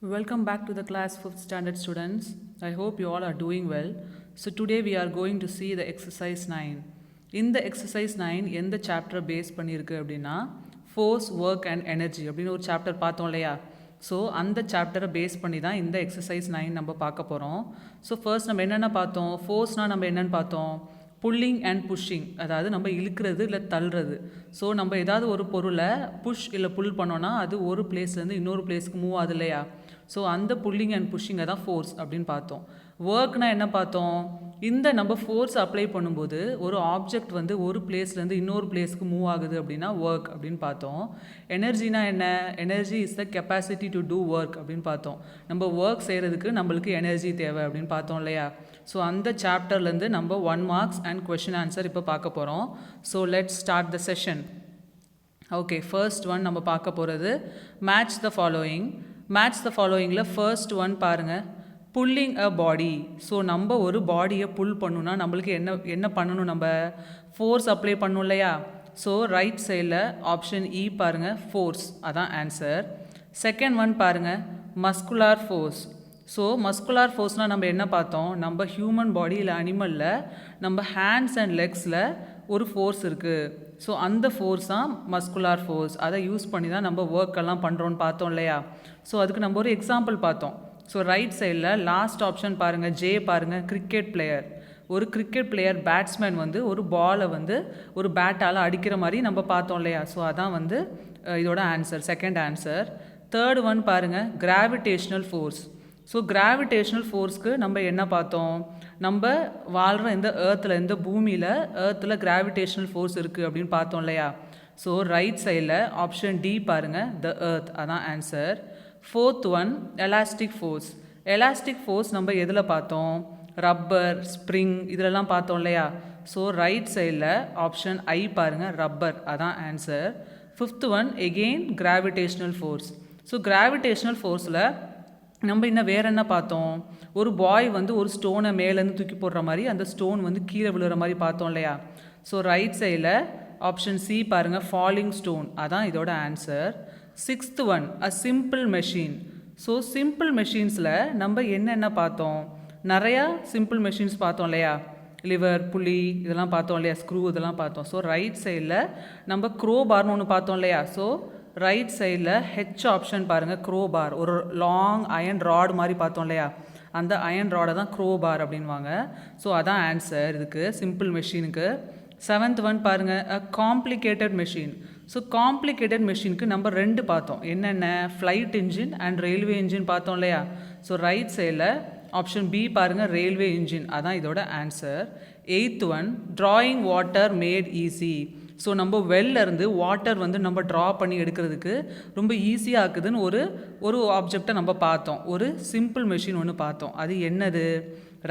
Welcome back to the class 5th standard students. I hope you all are doing well. So today we are going to see the exercise 9. இந்த exercise 9 எந்த chapter base பண்ணியிருக்கு அப்படின்னா force, work and energy அப்படின்னு ஒரு chapter பார்த்தோம் இல்லையா. So அந்த சாப்டரை base பண்ணி தான் இந்த எக்ஸசைஸ் 9 நம்ம பார்க்க போகிறோம். ஸோ ஃபர்ஸ்ட் நம்ம என்னென்ன பார்த்தோம், ஃபோர்ஸ்னால் நம்ம என்னென்னு பார்த்தோம், புல்லிங் அண்ட் புஷ்ஷிங், அதாவது நம்ம இழுக்கிறது இல்லை தள்ளுறது. ஸோ நம்ம ஏதாவது ஒரு பொருளை புஷ் இல்லை புல் பண்ணோன்னா அது ஒரு பிளேஸ்லேருந்து இன்னொரு பிளேஸ்க்கு மூவ் ஆகுது இல்லையா. ஸோ அந்த புல்லிங் அண்ட் புஷ்ஷிங்கை தான் ஃபோர்ஸ் அப்படின்னு பார்த்தோம். ஒர்க்னால் என்ன பார்த்தோம், இந்த நம்ம ஃபோர்ஸ் அப்ளை பண்ணும்போது ஒரு ஆப்ஜெக்ட் வந்து ஒரு பிளேஸ்லேருந்து இன்னொரு பிளேஸ்க்கு மூவ் ஆகுது அப்படின்னா ஒர்க் அப்படின்னு பார்த்தோம். எனர்ஜினா என்ன, energy is the capacity to do work அப்படின்னு பார்த்தோம். நம்ம ஒர்க் செய்கிறதுக்கு நம்மளுக்கு எனர்ஜி தேவை அப்படின்னு பார்த்தோம் இல்லையா. ஸோ அந்த சாப்டர்லேருந்து நம்ம 1 மார்க்ஸ் அண்ட் கொஷின் ஆன்சர் இப்போ பார்க்க போகிறோம். So let's start the session. Okay, first one நம்ம பார்க்க போகிறது match the following. Match the ஃபாலோயிங்கில் ஃபர்ஸ்ட் ஒன் பாருங்கள், புல்லிங் அ பாடி. ஸோ நம்ம ஒரு பாடியை புல் பண்ணணுன்னா நம்மளுக்கு என்ன பண்ணணும், நம்ம ஃபோர்ஸ் அப்ளை பண்ணணும் இல்லையா. ஸோ ரைட் சைடில் ஆப்ஷன் இ பாருங்கள், ஃபோர்ஸ், அதான் ஆன்சர். செகண்ட் ஒன் பாருங்கள், மஸ்குலார் ஃபோர்ஸ். ஸோ மஸ்குலார் ஃபோர்ஸ்னால் நம்ம என்ன பார்த்தோம், நம்ம ஹியூமன் பாடி இல்லை அனிமலில் நம்ம ஹேண்ட்ஸ் அண்ட் லெக்ஸில் ஒரு ஃபோர்ஸ் இருக்குது. ஸோ அந்த ஃபோர்ஸ் தான் மஸ்குலார் ஃபோர்ஸ். அதை யூஸ் பண்ணி தான் நம்ம ஒர்க்கெல்லாம் பண்ணுறோன்னு பார்த்தோம் இல்லையா. ஸோ அதுக்கு நம்ம ஒரு எக்ஸாம்பிள் பார்த்தோம். ஸோ ரைட் சைடில் லாஸ்ட் ஆப்ஷன் பாருங்கள், ஜே பாருங்கள், கிரிக்கெட் பிளேயர். ஒரு கிரிக்கெட் பிளேயர் பேட்ஸ்மேன் வந்து ஒரு பாலை வந்து ஒரு பேட்டால் அடிக்கிற மாதிரி நம்ம பார்த்தோம் இல்லையா. ஸோ அதான் வந்து இதோட answer, second answer. Third one பாருங்கள், கிராவிடேஷ்னல் ஃபோர்ஸ். ஸோ கிராவிடேஷ்னல் ஃபோர்ஸ்க்கு நம்ம என்ன பார்த்தோம், நம்ம வாழ்கிற இந்த இந்த பூமியில் கிராவிடேஷ்னல் ஃபோர்ஸ் இருக்குது அப்படின்னு பார்த்தோம் இல்லையா. ஸோ ரைட் சைடில் ஆப்ஷன் டி பாருங்கள், த எர்த், அதான் answer. Fourth one elastic force. Elastic force நம்ம எதில் பார்த்தோம், ரப்பர், ஸ்ப்ரிங் இதிலெல்லாம் பார்த்தோம் இல்லையா. ஸோ ரைட் சைடில் ஆப்ஷன் ஐ பாருங்கள், ரப்பர், அதான் answer. Fifth one again gravitational force. So gravitational ஃபோர்ஸில் நம்ம இன்னும் வேறு என்ன பார்த்தோம், ஒரு பாய் வந்து ஒரு ஸ்டோனை மேலேருந்து தூக்கி போடுற மாதிரி அந்த ஸ்டோன் வந்து கீழே விழுற மாதிரி பார்த்தோம் இல்லையா. ஸோ ரைட் சைடில் ஆப்ஷன் சி பாருங்கள், ஃபாலிங் ஸ்டோன், அதான் இதோட ஆன்சர். சிக்ஸ்த் ஒன் அ சிம்பிள் மெஷின். ஸோ சிம்பிள் மெஷின்ஸில் நம்ம என்னென்ன பார்த்தோம், நிறையா சிம்பிள் மெஷின்ஸ் பார்த்தோம் இல்லையா, லிவர், புளி இதெல்லாம் பார்த்தோம் இல்லையா, ஸ்க்ரூ இதெல்லாம் பார்த்தோம். ஸோ ரைட் சைடில் நம்ம க்ரோ பார்னு ஒன்று பார்த்தோம் இல்லையா. ஸோ ரைட் சைடில் ஹெச் ஆப்ஷன் பாருங்கள், க்ரோ பார், ஒரு லாங் அயன் ராட் மாதிரி பார்த்தோம் இல்லையா, அந்த அயன் ராடை தான் க்ரோ பார் அப்படின்வாங்க. ஸோ அதான் ஆன்சர் இதுக்கு, சிம்பிள் மெஷினுக்கு. செவன்த் ஒன் பாருங்கள், a complicated machine. So complicated மெஷினுக்கு நம்ம 2 பார்த்தோம், என்னென்ன, flight engine and railway engine பார்த்தோம் இல்லையா. ஸோ ரைட் சைடில் ஆப்ஷன் பி பாருங்கள், ரயில்வே இன்ஜின், அதான் இதோட answer. Eighth one drawing water made easy. So நம்ம வெல்லேருந்து வாட்டர் வந்து நம்ம ட்ரா பண்ணி எடுக்கிறதுக்கு ரொம்ப ஈஸியாக இருக்குதுன்னு ஒரு ஆப்ஜெக்டை நம்ம பார்த்தோம், ஒரு சிம்பிள் மெஷின் ஒன்று பார்த்தோம். அது என்னது,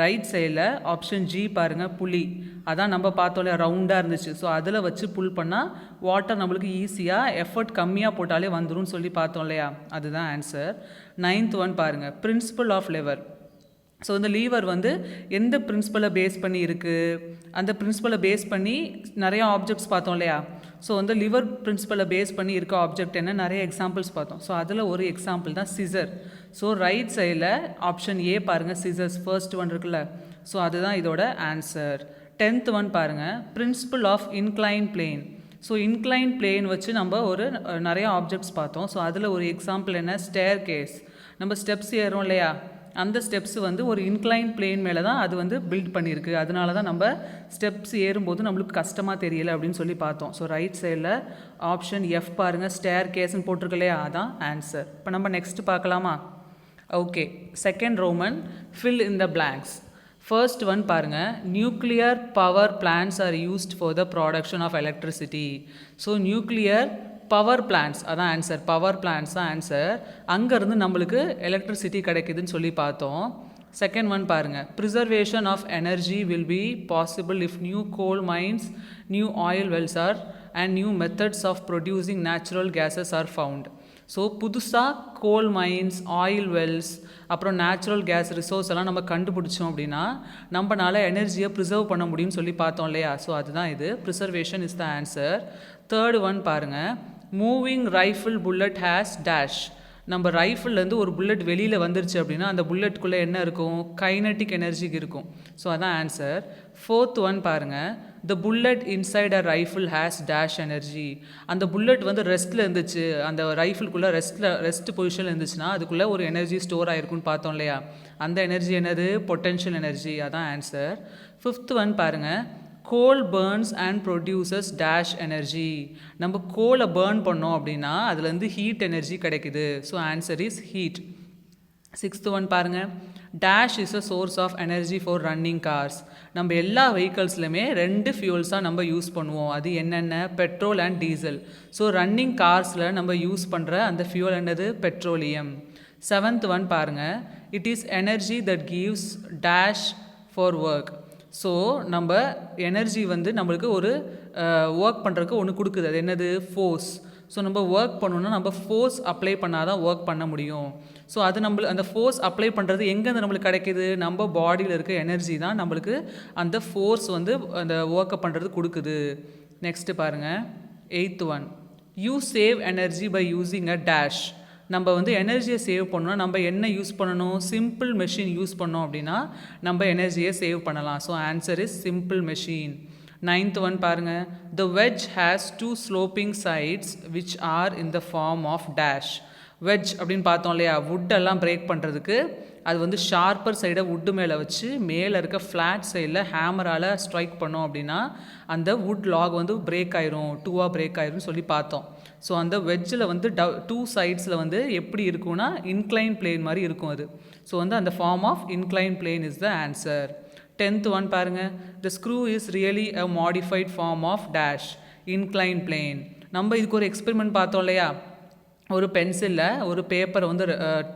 ரைட் சைடில் ஆப்ஷன் ஜி பாருங்கள், புளி, அதான் நம்ம பார்த்தோம் இல்லையா, ரவுண்டாக இருந்துச்சு. ஸோ அதில் வச்சு புல் பண்ணால் வாட்டர் நம்மளுக்கு ஈஸியாக எஃபர்ட் கம்மியாக போட்டாலே வந்துடும் சொல்லி பார்த்தோம் இல்லையா, அதுதான் ஆன்சர். நைன்த் ஒன் பாருங்கள், பிரின்சிபல் ஆஃப் லெவர். ஸோ இந்த லீவர் வந்து எந்த பிரின்சிபலை பேஸ் பண்ணி இருக்குது, அந்த பிரின்சிபலை பேஸ் பண்ணி நிறையா ஆப்ஜெக்ட்ஸ் பார்த்தோம் இல்லையா. ஸோ வந்து லிவர் பிரின்சிபலை பேஸ் பண்ணி இருக்க ஆப்ஜெக்ட் என்ன, நிறைய எக்ஸாம்பிள்ஸ் பார்த்தோம். ஸோ அதில் ஒரு எக்ஸாம்பிள் தான் சிசர். ஸோ ரைட் சைடில் ஆப்ஷன் ஏ பாருங்கள், சிசர்ஸ் ஃபர்ஸ்ட் ஒன் இருக்குல்ல. ஸோ அதுதான் இதோட ஆன்சர். டென்த் ஒன் பாருங்கள், principle of incline plane. So incline plane வச்சு நம்ம நிறையா ஆப்ஜெக்ட்ஸ் பார்த்தோம். ஸோ அதில் ஒரு எக்ஸாம்பிள் என்ன, ஸ்டேர் கேஸ். நம்ம ஸ்டெப்ஸ் ஏறும் இல்லையா, அந்த ஸ்டெப்ஸ் வந்து ஒரு இன்க்ளைன் பிளேன் மேலே தான் அது வந்து பில்ட் பண்ணியிருக்கு. அதனால தான் நம்ம ஸ்டெப்ஸ் ஏறும்போது நம்மளுக்கு கஷ்டமாக தெரியலை அப்படின்னு சொல்லி பார்த்தோம். ஸோ ரைட் சைடில் ஆப்ஷன் எஃப் பாருங்கள், ஸ்டேர் கேஸ்ன்னு போட்டிருக்கு இல்லையா, அதான் ஆன்சர். இப்போ நம்ம நெக்ஸ்ட் பார்க்கலாமா. Okay, second Roman, fill in the blanks. First one பாருங்கள், nuclear power plants are used for the production of electricity. So nuclear power plants, அதான் ஆன்சர், பவர் பிளான்ட்ஸ் தான் ஆன்சர். அங்கேருந்து நம்மளுக்கு எலக்ட்ரிசிட்டி கிடைக்குதுன்னு சொல்லி பார்த்தோம். செகண்ட் ஒன் பாருங்கள், preservation of energy will be possible if new coal mines, new oil wells are and new methods of producing natural gases are found. So புதுசாக coal mines, oil wells, அப்புறம் natural gas resource எல்லாம் நம்ம கண்டுபிடிச்சோம் அப்படின்னா நம்மளால் எனர்ஜியை preserve பண்ண முடியும்னு சொல்லி பார்த்தோம் இல்லையா. ஸோ அதுதான் இது, preservation is the answer. Third one பாருங்கள், moving rifle bullet has dash. நம்ம ரைஃபிள்லேருந்து ஒரு புல்லட் வெளியில் வந்துருச்சு அப்படின்னா அந்த புல்லட்டுக்குள்ளே என்ன இருக்கும், கைனட்டிக் எனர்ஜி இருக்கும். ஸோ அதான் ஆன்சர். ஃபோர்த் ஒன் பாருங்கள், த bullet inside a rifle has dash energy. அந்த புல்லட் வந்து ரெஸ்ட்டில் இருந்துச்சு, அந்த ரைஃபிள்குள்ளே ரெஸ்ட் பொசிஷனில் இருந்துச்சுன்னா அதுக்குள்ளே ஒரு எனர்ஜி ஸ்டோர் ஆகிருக்குன்னு பார்த்தோம் இல்லையா, அந்த எனர்ஜி என்னது, பொட்டென்ஷியல் எனர்ஜி. அதான் ஆன்சர். ஃபிஃப்த் ஒன் பாருங்கள், coal burns and produces dash energy. நம்ம கோலை பேர்ன் பண்ணோம் அப்படின்னா அதுலேருந்து ஹீட் எனர்ஜி கிடைக்குது. So answer is heat. Sixth one பாருங்கள், dash is a source of energy for running cars. நம்ம எல்லா வெஹிக்கல்ஸ்லையுமே 2 ஃபியூல்ஸாக நம்ம யூஸ் பண்ணுவோம். அது என்னென்ன, petrol and diesel. So running கார்ஸில் நம்ம யூஸ் பண்ணுற அந்த ஃபியூல் என்னது, பெட்ரோலியம். செவன்த் ஒன் பாருங்கள், it is energy that gives dash for work. So நம்ம எனர்ஜி வந்து நம்மளுக்கு ஒரு ஒர்க் பண்ணுறதுக்கு ஒன்று கொடுக்குது. அது என்னது, ஃபோர்ஸ். ஸோ நம்ம ஒர்க் பண்ணணுன்னா நம்ம ஃபோர்ஸ் அப்ளை பண்ணால் தான் ஒர்க் பண்ண முடியும். ஸோ அது அந்த ஃபோர்ஸ் அப்ளை பண்ணுறது எங்கேருந்து நம்மளுக்கு கிடைக்கிது, நம்ம பாடியில் இருக்க எனர்ஜி தான் நம்மளுக்கு அந்த ஃபோர்ஸ் வந்து அந்த ஒர்க்கை பண்ணுறது கொடுக்குது. நெக்ஸ்ட்டு பாருங்கள், eighth one, you save energy by using a dash. நம்ம வந்து எனர்ஜியை சேவ் பண்ணணும்னா நம்ம என்ன யூஸ் பண்ணணும், சிம்பிள் மெஷின் யூஸ் பண்ணோம் அப்படின்னா நம்ம எனர்ஜியை சேவ் பண்ணலாம். So answer is simple machine. Ninth one பாருங்கள், the wedge has 2 sloping sides which are in the form of dash. Wedge அப்படின்னு பார்த்தோம் இல்லையா, வுட்டெல்லாம் பிரேக் பண்ணுறதுக்கு அது வந்து ஷார்ப்பர் சைடை வுட்டு மேலே வச்சு மேலே இருக்க ஃப்ளாட் சைடில் ஹேமரால் ஸ்ட்ரைக் பண்ணோம் அப்படின்னா அந்த வுட் லாக் வந்து பிரேக் ஆயிரும், 2ஆக பிரேக் ஆயிரும்னு சொல்லி பார்த்தோம். ஸோ அந்த வெட்ஜில் வந்து 2 சைட்ஸில் வந்து எப்படி இருக்கும்னா இன்க்ளைன் பிளேன் மாதிரி இருக்கும் அது. ஸோ வந்து அந்த form of incline plane is the answer. 10th one பாருங்கள், the screw is really a modified form of dash, incline plane. நம்ம இதுக்கு ஒரு எக்ஸ்பெரிமெண்ட் பார்த்தோம் இல்லையா, ஒரு பென்சிலில் ஒரு பேப்பரை வந்து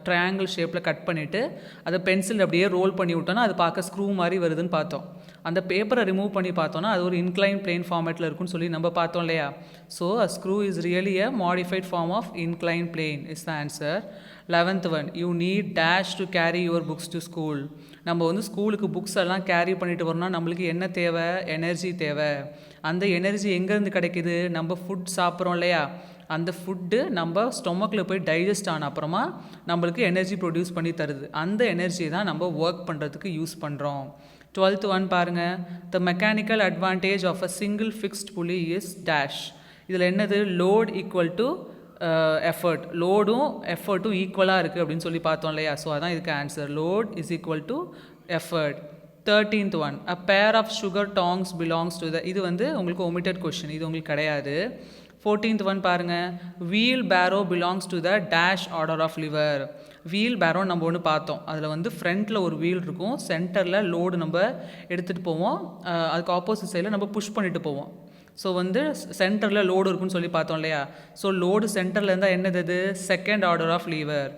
ட்ரையாங்கிள் ஷேப்பில் கட் பண்ணிவிட்டு அதை பென்சில் அப்படியே ரோல் பண்ணி விட்டோன்னா அது பார்க்க ஸ்க்ரூ மாதிரி வருதுன்னு பார்த்தோம். அந்த பேப்பரை ரிமூவ் பண்ணி பார்த்தோன்னா அது ஒரு இன்க்ளைன் பிளேன் ஃபார்மேட்டில் இருக்குன்னு சொல்லி நம்ம பார்த்தோம் இல்லையா. So a screw is really a modified form of incline plane is the answer. 11th one, you need dash to carry your books to school. நம்ம வந்து ஸ்கூலுக்கு புக்ஸ் எல்லாம் கேரி பண்ணிட்டு வரோம்னா நம்மளுக்கு என்ன தேவை, எனர்ஜி தேவை. அந்த எனர்ஜி எங்கேருந்து கிடைக்கிது, நம்ம ஃபுட் சாப்பிட்றோம் இல்லையா, அந்த ஃபுட்டு நம்ம ஸ்டொமக்கில் போய் டைஜஸ்ட் ஆன அப்புறமா நம்மளுக்கு எனர்ஜி ப்ரொடியூஸ் பண்ணி தருது. அந்த எனர்ஜியை தான் நம்ம ஒர்க் பண்ணுறதுக்கு யூஸ் பண்ணுறோம். 12th ஒன் பாருங்கள், the mechanical advantage of a single fixed pulley is dash. இதில் என்னது, லோட் ஈக்குவல் டு எஃபர்ட். லோடும் எஃபர்ட்டும் ஈக்குவலாக இருக்குது அப்படின்னு சொல்லி பார்த்தோம் இல்லையா. ஸோ அதான் இதுக்கு answer, load is equal to effort. 13th one, a pair of sugar tongs belongs to the. இது வந்து உங்களுக்கு ஒமிட்டட் கொஷின், இது உங்களுக்கு கிடையாது. 14th ஒன் பாருங்கள், wheelbarrow belongs to the dash order of lever. Wheelbarrow நம்ம ஒன்று பார்த்தோம், அதில் வந்து ஃப்ரண்ட்டில் ஒரு வீல் இருக்கும், சென்டரில் லோடு நம்ம எடுத்துகிட்டு போவோம், அதுக்கு ஆப்போசிட் சைடில் நம்ம புஷ் பண்ணிட்டு போவோம். ஸோ வந்து சென்டரில் லோடு இருக்குன்னு சொல்லி பார்த்தோம் இல்லையா. ஸோ லோடு சென்டரில் இருந்தால் என்னது, second order of lever.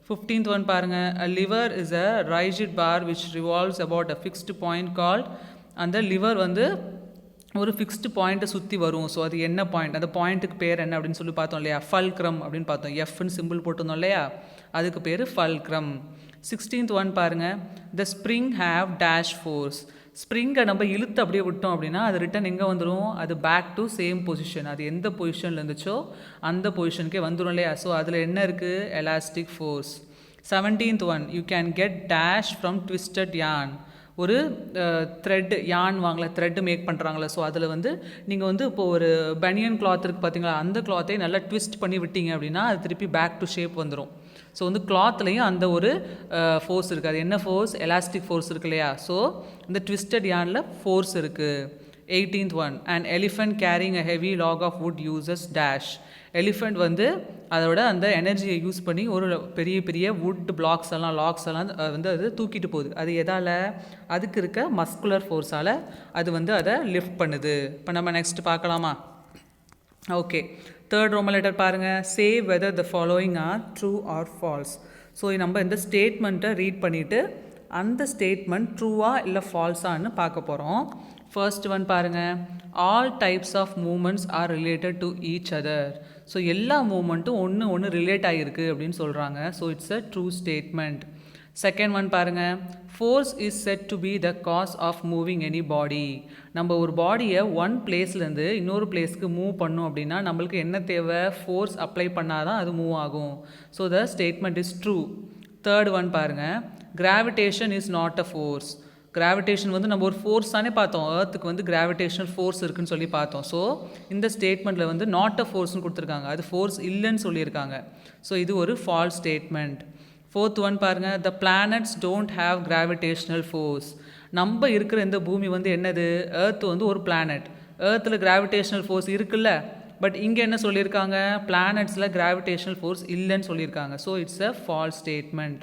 15th one பாருங்கள், a lever is a rigid bar which revolves about a fixed point called. அந்த லிவர் வந்து ஒரு ஃபிக்ஸ்டு பாயிண்ட்டை சுற்றி வரும். ஸோ அது என்ன பாயிண்ட், அந்த பாயிண்ட்டுக்கு பேர் என்ன அப்படின்னு சொல்லி பார்த்தோம் இல்லையா, ஃபல்க்ரம் அப்படின்னு பார்த்தோம். எஃப்னு சிம்பிள் போட்டிருந்தோம் இல்லையா, அதுக்கு பேர் ஃபல்க்ரம். 16th ஒன் பாருங்கள், the spring have dash force. ஸ்ப்ரிங்கை நம்ம இழுத்து அப்படியே விட்டோம் அப்படின்னா அது ரிட்டன் எங்கே வந்துடும், அது பேக் டு சேம் பொசிஷன். அது எந்த பொசிஷனில் இருந்துச்சோ அந்த பொசிஷனுக்கே வந்துடும் இல்லையா. ஸோ அதில் என்ன இருக்குது, elastic force. 17th one, you can get dash from twisted யான். ஒரு த்ரெட் யான் வாங்கல, த்ரெட்டு மேக் பண்ணுறாங்களே. ஸோ அதில் வந்து நீங்கள் வந்து இப்போ ஒரு பனியன் கிளாத் இருக்குது பார்த்தீங்களா, அந்த கிளாத்தை நல்லா ட்விஸ்ட் பண்ணி விட்டீங்க அப்படின்னா அது திருப்பி பேக் டு ஷேப் வந்துடும். ஸோ வந்து கிளாத்லேயும் அந்த ஒரு ஃபோர்ஸ் இருக்குது. அது என்ன ஃபோர்ஸ், எலாஸ்டிக் ஃபோர்ஸ் இருக்கு இல்லையா. ஸோ இந்த ட்விஸ்டட் யானில் ஃபோர்ஸ் இருக்குது. 18th one, and elephant carrying a heavy log of wood uses dash. Elephant வந்து அதோட அந்த எனர்ஜியை யூஸ் பண்ணி ஒரு பெரிய பெரிய வுட் பிளாக்ஸ் எல்லாம் லாக்ஸ் எல்லாம் வந்து அது தூக்கிட்டு போகுது. அது எதால், அதுக்கு இருக்க மஸ்குலர் ஃபோர்ஸால் அது வந்து அதை லிஃப்ட் பண்ணுது. இப்போ நம்ம நெக்ஸ்ட் பார்க்கலாமா. ஓகே, தேர்ட் ரோமன் லெட்டர் பாருங்கள், சே whether the following are true or false. So நம்ம இந்த ஸ்டேட்மெண்ட்டை ரீட் பண்ணிவிட்டு அந்த ஸ்டேட்மெண்ட் ட்ரூவா இல்லை ஃபால்ஸான்னு பார்க்க போகிறோம். ஃபர்ஸ்ட் ஒன் பாருங்கள், all types of moments are related to each other. So எல்லா மூமெண்ட்டும் ஒன்று ரிலேட் ஆகிருக்கு அப்படின்னு சொல்கிறாங்க. So it's a true statement. Second one பாருங்கள், force is said to be the cause of moving any body. நம்ம ஒரு பாடியை ஒன் பிளேஸ்லேருந்து இன்னொரு பிளேஸ்க்கு மூவ் பண்ணோம் அப்படின்னா நம்மளுக்கு என்ன தேவை, ஃபோர்ஸ் அப்ளை பண்ணால் தான் அது மூவ் ஆகும். So the statement is true. Third one பாருங்கள், gravitation is not a force. Gravitation வந்து நம்ம ஒரு ஃபோர்ஸ் தானே பார்த்தோம், ஏர்த்துக்கு வந்து கிராவிடேஷனல் ஃபோர்ஸ் இருக்குன்னு சொல்லி பார்த்தோம். ஸோ இந்த ஸ்டேட்மெண்ட்டில் வந்து நாட் அ ஃபோர்ஸ்னு கொடுத்துருக்காங்க, அது ஃபோர்ஸ் இல்லைன்னு சொல்லியிருக்காங்க. ஸோ இது ஒரு ஃபால்ஸ் ஸ்டேட்மெண்ட். ஃபோர்த் ஒன் பாருங்கள், த planets don't have gravitational force. நம்ம இருக்கிற இந்த பூமி வந்து என்னது, ஏர்த் வந்து ஒரு பிளானட், ஏர்த்தில் கிராவிடேஷ்னல் ஃபோர்ஸ் இருக்குல்ல. பட் இங்கே என்ன சொல்லியிருக்காங்க, பிளானட்ஸில் கிராவிடேஷ்னல் ஃபோர்ஸ் இல்லைன்னு சொல்லியிருக்காங்க. So it's a false statement.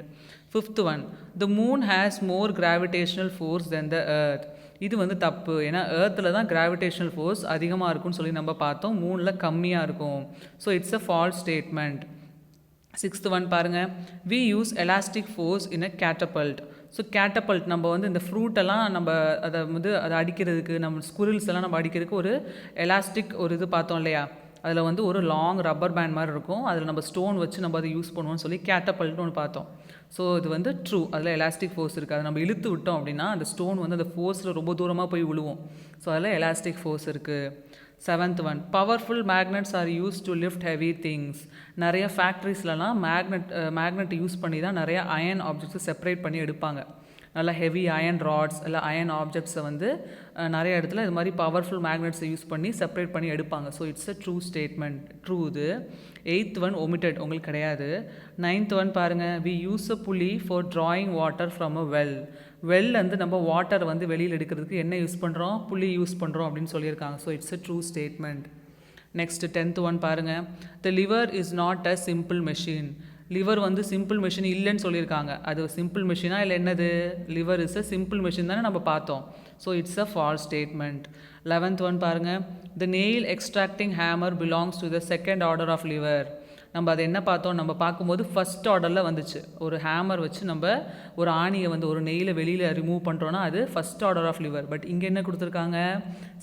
Fifth one, the moon has more gravitational force then the earth. இது வந்து தப்பு, ஏன்னா ஏர்த்தில் தான் கிராவிடேஷ்னல் ஃபோர்ஸ் அதிகமாக இருக்கும்னு சொல்லி நம்ம பார்த்தோம், மூணில் கம்மியாக இருக்கும். So it's a false statement. Sixth one பாருங்கள், we use elastic force in a catapult. So catapult நம்ம வந்து இந்த ஃப்ரூட்டெல்லாம் நம்ம அதை அடிக்கிறதுக்கு, நம்ம ஸ்குரில்ஸ் எல்லாம் நம்ம அடிக்கிறதுக்கு ஒரு எலாஸ்டிக் ஒரு இது பார்த்தோம் இல்லையா, அதில் வந்து ஒரு லாங் ரப்பர் பேண்ட் மாதிரி இருக்கும், அதில் நம்ம ஸ்டோன் வச்சு நம்ம அதை யூஸ் பண்ணுவோம்னு சொல்லி கேட்டபல்ட்னு ஒன்று பார்த்தோம். ஸோ இது வந்து ட்ரூ, அதில் எலாஸ்டிக் ஃபோர்ஸ் இருக்குது. அதை நம்ம இழுத்து விட்டோம் அப்படின்னா அந்த ஸ்டோன் வந்து அந்த ஃபோர்ஸில் ரொம்ப தூரமாக போய் விழுவோம். ஸோ அதில் எலாஸ்டிக் ஃபோர்ஸ் இருக்குது. Seventh one, powerful magnets are use to lift heavy things. நிறைய ஃபேக்ட்ரிஸ்லலாம் மேக்னெட் யூஸ் பண்ணி தான் நிறைய அயன் ஆப்ஜெக்ட்ஸை செப்பரேட் பண்ணி எடுப்பாங்க. நல்லா ஹெவி அயன் ராட்ஸ் இல்லை அயன் ஆப்ஜெக்ட்ஸை வந்து நிறைய இடத்துல இது மாதிரி பவர்ஃபுல் மேக்னெட்ஸை யூஸ் பண்ணி செப்பரேட் பண்ணி எடுப்பாங்க. So it's a true statement, true இது. எயித் ஒன் ஒமிட்டட், உங்களுக்கு கிடையாது. நைன்த் ஒன் பாருங்கள், we use a pulley for drawing water from a well. வெல்லேருந்து நம்ம வாட்டர் வந்து வெளியில் எடுக்கிறதுக்கு என்ன யூஸ் பண்ணுறோம், புளி யூஸ் பண்ணுறோம் அப்படின்னு சொல்லியிருக்காங்க. So it's a true statement. Next 10th one பாருங்கள், the lever is not a simple machine. Lever வந்து சிம்பிள் மெஷின் இல்லைன்னு சொல்லியிருக்காங்க. அது சிம்பிள் மெஷினா இல்லை என்னது, lever is a simple machine தானே நம்ம பார்த்தோம். So it's a false statement. 11th one பாருங்கள், the nail extracting hammer belongs to the second order of lever. நம்ம அதை என்ன பார்த்தோம், நம்ம பார்க்கும்போது ஃபஸ்ட் ஆர்டரில் வந்துச்சு. ஒரு ஹேமர் வச்சு நம்ம ஒரு ஆணியை வந்து ஒரு நெய்யில் வெளியில் ரிமூவ் பண்ணுறோன்னா அது first order of lever. But இங்கே என்ன கொடுத்துருக்காங்க,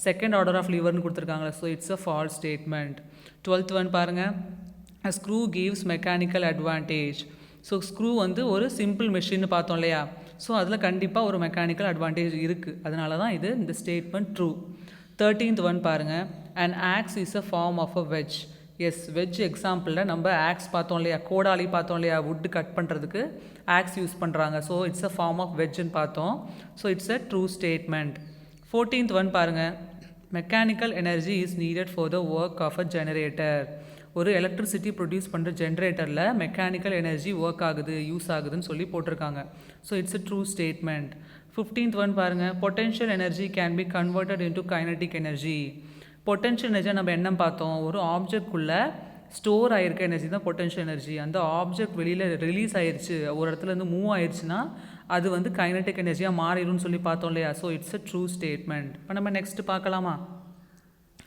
செகண்ட் ஆர்டர் ஆஃப் லிவர்னு கொடுத்துருக்காங்க. So it's a false statement. 12th one பாருங்கள், a screw gives mechanical advantage. So screw வந்து ஒரு சிம்பிள் மெஷின்னு பார்த்தோம் இல்லையா, ஸோ அதில் கண்டிப்பாக ஒரு மெக்கானிக்கல் அட்வான்டேஜ் இருக்குது. அதனால தான் இது இந்த ஸ்டேட்மெண்ட் ட்ரூ. 13th ஒன் பாருங்கள், an axe is a form of a wedge. Yes, wedge எக்ஸாம்பிளில் நம்ம ஆக்ஸ் பார்த்தோம் இல்லையா, கோடாலி பார்த்தோம் இல்லையா, வுட்டு கட் பண்ணுறதுக்கு ஆக்ஸ் யூஸ் பண்ணுறாங்க. So it's a form of வெஜ்ஜுன்னு பார்த்தோம். So it's a true statement. 14th one பாருங்கள், mechanical energy is needed for the work of a generator. ஒரு எலக்ட்ரிசிட்டி ப்ரொடியூஸ் பண்ணுற ஜென்ரேட்டரில் மெக்கானிக்கல் எனர்ஜி ஒர்க் ஆகுது, use ஆகுதுன்னு சொல்லி போட்டிருக்காங்க. So it's a true statement. 15th one பாருங்கள், potential energy can be converted into kinetic energy. Potential energy நம்ம என்ன பார்த்தோம், ஒரு ஆப்ஜெக்ட்குள்ளே ஸ்டோர் ஆகிருக்க எனர்ஜி தான் பொட்டென்ஷியல் எனர்ஜி. அந்த ஆப்ஜெக்ட் வெளியில் ரிலீஸ் ஆயிடுச்சு, ஒரு இடத்துலேருந்து மூவ் ஆயிடுச்சுன்னா அது வந்து கைனடிக் எனர்ஜியாக மாறிடும்னு சொல்லி பார்த்தோம் இல்லையா. So it's a true statement. இப்போ நம்ம நெக்ஸ்ட் பார்க்கலாமா?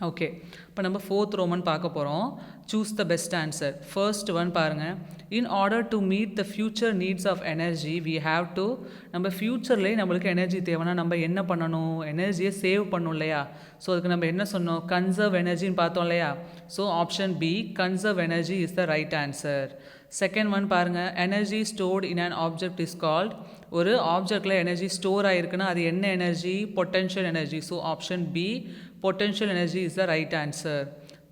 ஓகே, இப்போ நம்ம 4th ரோமன் பார்க்க போகிறோம். Choose the best answer. First one பாருங்கள், in order to meet the future needs of energy we have to. நம்ம ஃப்யூச்சர்லேயே நம்மளுக்கு எனர்ஜி தேவைன்னா நம்ம என்ன பண்ணணும், எனர்ஜியை சேவ் பண்ணணும் இல்லையா. ஸோ அதுக்கு நம்ம என்ன சொன்னோம், கன்சர்வ் எனர்ஜின்னு பார்த்தோம் இல்லையா. So option B, conserve energy is the right answer. Second one பாருங்கள், energy stored in an object is called. ஒரு ஆப்ஜெக்டில் எனர்ஜி ஸ்டோர் ஆகிருக்குன்னா அது என்ன energy, potential energy. So option B, potential energy is the right answer.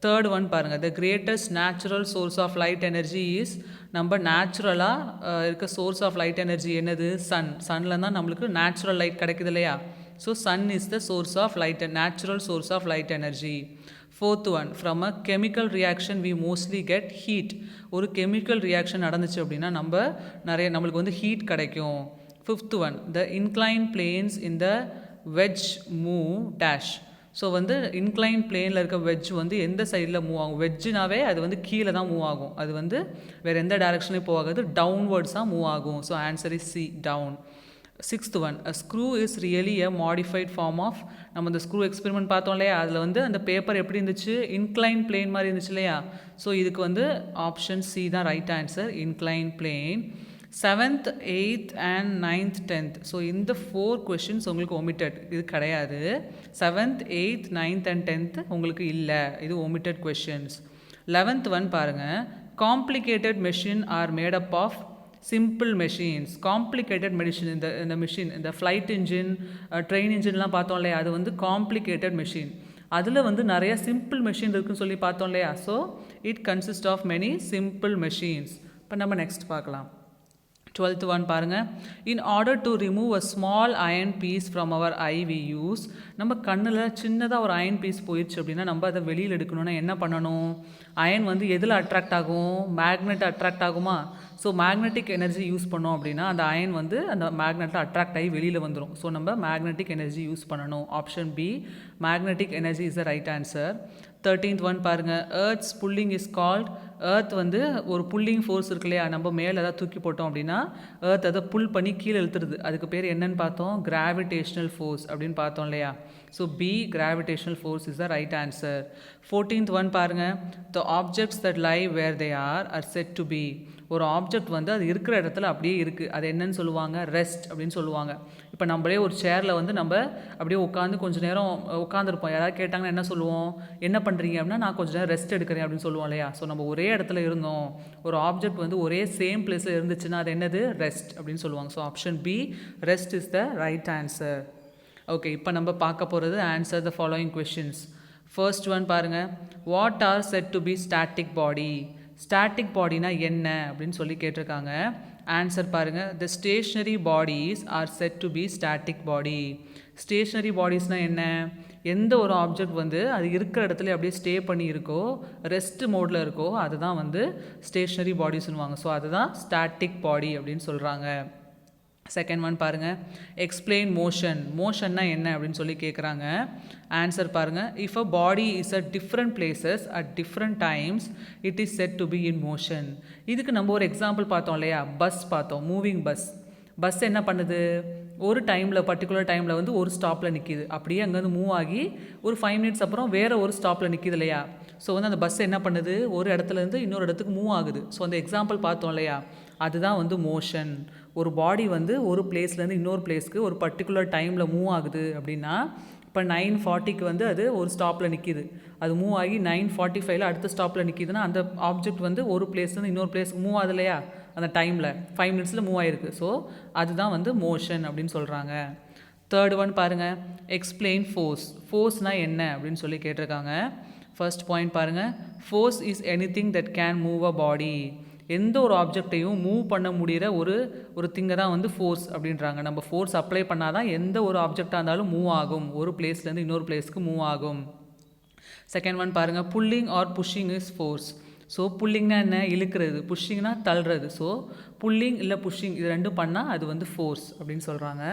Third one பாருங்கள், the greatest natural source of light energy is. நம்ம நேச்சுரலாக இருக்க source of light energy என்னது, சன். சன்னில் தான் நம்மளுக்கு நேச்சுரல் லைட் கிடைக்குது இல்லையா. So Sun is the source of light, natural source of light energy. Fourth one, from a chemical reaction we mostly get heat. ஒரு கெமிக்கல் ரியாக்ஷன் நடந்துச்சு அப்படின்னா நம்மளுக்கு வந்து ஹீட் கிடைக்கும். Fifth one, the incline planes in the wedge move dash. So வந்து incline பிளேனில் இருக்க veg வந்து எந்த சைடில் மூவ் ஆகும், வெஜ்ஜுனாவே அது வந்து கீழே தான் மூவ் ஆகும், அது வந்து வேறு எந்த டைரக்ஷன்லையும் போகாது, டவுன்வர்ட்ஸாக மூவ் ஆகும். So answer is C, down. Sixth one, a screw is really a modified form of. நம்ம இந்த ஸ்க்ரூ எக்ஸ்பெரிமெண்ட் பார்த்தோம் இல்லையா, அதில் வந்து அந்த பேப்பர் எப்படி இருந்துச்சு, இன்க்ளைன் பிளேன் மாதிரி இருந்துச்சு இல்லையா. ஸோ இதுக்கு வந்து ஆப்ஷன் சி தான் right answer, incline plane. 7th 8th and 9th 10th. So இந்த 4 கொஷின்ஸ் உங்களுக்கு ஒமிட்டட், இது கிடையாது. 7th 8th 9th and 10th உங்களுக்கு இல்லை, இது ஒமிட்டட் கொஷின்ஸ். 11th ஒன் பாருங்கள், complicated machine are made up of. Simple machines. Complicated machine, இந்த machine, இந்த ஃப்ளைட் இன்ஜின், ட்ரெயின் இன்ஜின்லாம் பார்த்தோம் இல்லையா, அது வந்து காம்ப்ளிகேட்டட் மெஷின். அதில் வந்து நிறைய சிம்பிள் மெஷின் இருக்குன்னு சொல்லி பார்த்தோம் இல்லையா. So it consist of many simple machines. இப்போ நம்ம நெக்ஸ்ட் பார்க்கலாம். 12th one பாருங்கள். In order to remove a small iron piece from our eye we use. நம்ம கண்ணில் சின்னதாக ஒரு அயன் பீஸ் போயிடுச்சு அப்படின்னா நம்ம அதை வெளியில் எடுக்கணும்னா என்ன பண்ணணும்? அயன் வந்து எதில் அட்ராக்ட் ஆகும்? மேக்னெட் அட்ராக்ட் ஆகுமா? ஸோ மேக்னெட்டிக் எனர்ஜி யூஸ் பண்ணோம் அப்படின்னா அந்த அயன் வந்து அந்த மேக்னெட்டில் அட்ராக்ட் ஆகி வெளியில் வந்துடும். ஸோ நம்ம மேக்னெட்டிக் எனர்ஜி யூஸ் பண்ணணும். Option B, magnetic energy is the right answer. 13th one பாருங்கள். Earth's pulling is called. Earth வந்து ஒரு புல்லிங் ஃபோர்ஸ் இருக்கு இல்லையா, நம்ம மேலே ஏதாவது தூக்கி போட்டோம் அப்படின்னா எர்த் அதை புல் பண்ணி கீழே இழுத்துருது. அதுக்கு பேர் என்னன்னு பார்த்தோம்? கிராவிடேஷ்னல் ஃபோர்ஸ் அப்படின்னு பார்த்தோம் இல்லையா. So B, gravitational force is the right answer. 14th one பாருங்கள். The objects that lie where they are set to be. ஒரு ஆப்ஜெக்ட் வந்து அது இருக்கிற இடத்துல அப்படியே இருக்குது, அது என்னன்னு சொல்லுவாங்க? ரெஸ்ட் அப்படின்னு சொல்லுவாங்க. இப்போ நம்மளே ஒரு சேரில் வந்து நம்ம அப்படியே உட்காந்து கொஞ்சம் நேரம் உட்காந்துருப்போம். யாராவது கேட்டாங்கன்னா என்ன சொல்லுவோம்? என்ன பண்ணுறீங்க அப்படின்னா நான் கொஞ்சம் நேரம் ரெஸ்ட் எடுக்கிறேன் அப்படின்னு சொல்லுவோம் இல்லையா. ஸோ நம்ம ஒரே இடத்துல இருந்தோம், ஒரு ஆப்ஜெக்ட் வந்து ஒரே சேம் பிளேஸில் இருந்துச்சுன்னா அது என்னது? ரெஸ்ட் அப்படின்னு சொல்லுவாங்க. So option B, rest is the right answer. Okay, இப்போ நம்ம பார்க்க போகிறது answer the following questions. First one பாருங்கள். What are set to be static body? Static பாடினா என்ன அப்படின்னு சொல்லி கேட்டிருக்காங்க. ஆன்சர் பாருங்கள். The stationary bodies are set to be static body. Stationary பாடிஸ்னால் என்ன? எந்த ஒரு ஆப்ஜெக்ட் வந்து அது இருக்கிற இடத்துல அப்படியே ஸ்டே பண்ணி இருக்கோ, ரெஸ்ட் மோடில் இருக்கோ, அதுதான் வந்து ஸ்டேஷ்னரி பாடிஸ்னுவாங்க. ஸோ அதுதான் ஸ்டாட்டிக் பாடி அப்படின்னு சொல்கிறாங்க. செகண்ட் ஒன் பாருங்கள். Explain motion. மோஷன்னா என்ன அப்படின்னு சொல்லி கேட்குறாங்க. ஆன்சர் பாருங்கள். If a body is at different places at different times it is said to be in motion. இதுக்கு நம்ம ஒரு எக்ஸாம்பிள் பார்த்தோம் இல்லையா, பஸ் பார்த்தோம். Moving bus. பஸ் என்ன பண்ணுது? ஒரு டைமில், பர்டிகுலர் டைமில் வந்து ஒரு ஸ்டாப்பில் நிற்கிது. அப்படியே அங்கேருந்து மூவ் ஆகி ஒரு 5 minutes அப்புறம் வேறு ஒரு ஸ்டாப்பில் நிற்கிது இல்லையா. ஸோ வந்து அந்த பஸ் என்ன பண்ணுது? ஒரு இடத்துலேருந்து இன்னொரு இடத்துக்கு மூவ் ஆகுது. ஸோ அந்த எக்ஸாம்பிள் பார்த்தோம் இல்லையா, அதுதான் வந்து மோஷன். ஒரு பாடி வந்து ஒரு பிளேஸ்லேருந்து இன்னொரு பிளேஸ்க்கு ஒரு பர்டிகுலர் டைமில் மூவ் ஆகுது அப்படின்னா, இப்போ 9:40க்கு வந்து அது ஒரு ஸ்டாப்பில் நிற்கிது. அது மூவ் ஆகி 9:45 அடுத்த ஸ்டாப்பில் நிற்கிதுன்னா அந்த ஆப்ஜெக்ட் வந்து ஒரு பிளேஸ்லேருந்து இன்னொரு பிளேஸ்க்கு மூவ் ஆகுது இல்லையா, அந்த டைமில் 5 minutes மூவ் ஆகிருக்கு. ஸோ அதுதான் வந்து மோஷன் அப்படின்னு சொல்கிறாங்க. தேர்ட் ஒன் பாருங்கள். Explain force. ஃபோர்ஸ்னால் என்ன அப்படின்னு சொல்லி கேட்டிருக்காங்க. ஃபர்ஸ்ட் பாயிண்ட் பாருங்கள். Force is anything that can move a body. எந்த ஒரு ஆப்ஜெக்டையும் மூவ் பண்ண முடிகிற ஒரு திங்கை தான் வந்து ஃபோர்ஸ் அப்படின்றாங்க. நம்ம ஃபோர்ஸ் அப்ளை பண்ணால் தான் எந்த ஒரு ஆப்ஜெக்டாக இருந்தாலும் மூவ் ஆகும், ஒரு பிளேஸ்லேருந்து இன்னொரு பிளேஸ்க்கு மூவ் ஆகும். செகண்ட் ஒன் பாருங்கள். Pulling or pushing is force. So புல்லிங்னா என்ன? இழுக்கிறது. புஷ்ஷிங்னா தள்ளுறது. ஸோ புல்லிங் இல்லை புஷ்ஷிங் இது ரெண்டும் பண்ணால் அது வந்து ஃபோர்ஸ் அப்படின்னு சொல்கிறாங்க.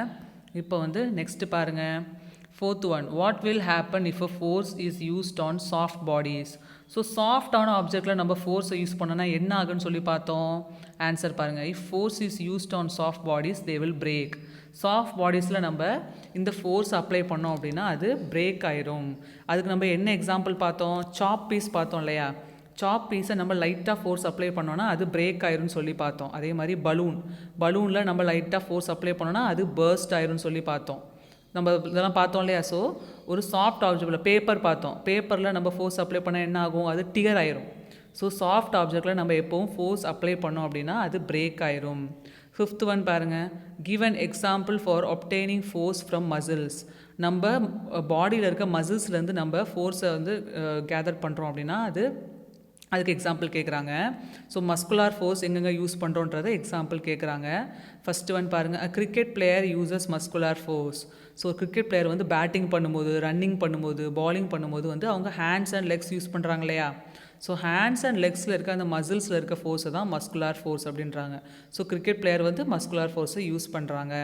இப்போ வந்து நெக்ஸ்ட்டு பாருங்கள். Fourth one. What will happen if a force is used on soft bodies. So சாஃப்டான ஆப்ஜெக்டில் நம்ம ஃபோர்ஸை யூஸ் பண்ணோன்னா என்ன ஆகுன்னு சொல்லி பார்த்தோம். ஆன்சர் பாருங்கள். If force is used on soft bodies they will break. Soft பாடிஸில் நம்ம இந்த ஃபோர்ஸ் அப்ளை பண்ணோம் அப்படின்னா அது பிரேக் ஆயிரும். அதுக்கு நம்ம என்ன எக்ஸாம்பிள் பார்த்தோம்? சாப் பீஸ் பார்த்தோம் இல்லையா. சாப் பீஸை நம்ம லைட்டாக ஃபோர்ஸ் அப்ளை பண்ணோன்னா அது பிரேக் ஆயிரும்னு சொல்லி பார்த்தோம். அதே மாதிரி பலூனில் நம்ம லைட்டாக ஃபோர்ஸ் அப்ளை பண்ணோன்னா அது பர்ஸ்ட் ஆயிரும்னு சொல்லி பார்த்தோம். நம்ம இதெல்லாம் பார்த்தோம் இல்லையா. ஸோ ஒரு சாஃப்ட் ஆப்ஜெக்டில் பேப்பர் பார்த்தோம். பேப்பரில் நம்ம ஃபோர்ஸ் அப்ளை பண்ணால் என்ன ஆகும்? அது டியர் ஆயிரும். ஸோ சாஃப்ட் ஆப்ஜெக்டில் நம்ம எப்போவும் ஃபோர்ஸ் அப்ளை பண்ணோம் அப்படின்னா அது பிரேக் ஆயிரும். ஃபிஃப்த் ஒன் பாருங்கள். Give an example for obtaining force from muscles. நம்ம பாடியில் இருக்க மசில்ஸ்லேருந்து நம்ம ஃபோர்ஸை வந்து கேதர் பண்ணுறோம் அப்படின்னா அதுக்கு எக்ஸாம்பிள் கேட்குறாங்க. ஸோ மஸ்குலார் ஃபோர்ஸ் எங்கெங்கே யூஸ் பண்ணுறோன்றதை எக்ஸாம்பிள் கேட்குறாங்க. ஃபஸ்ட்டு ஒன் பாருங்கள். A cricket player uses muscular force. So cricket player வந்து பேட்டிங் பண்ணும்போது, ரன்னிங் பண்ணும்போது, பாலிங் பண்ணும்போது வந்து அவங்க ஹேண்ட்ஸ் அண்ட் லெக்ஸ் யூஸ் பண்ணுறாங்க இல்லையா. ஸோ ஹேண்ட்ஸ் அண்ட் லெக்ஸில் இருக்க அந்த மசில்ஸில் இருக்க ஃபோர்ஸை தான் மஸ்குலார் ஃபோர்ஸ் அப்படின்றாங்க. ஸோ கிரிக்கெட் பிளேயர் வந்து மஸ்குலார் ஃபோர்ஸை யூஸ் பண்ணுறாங்க.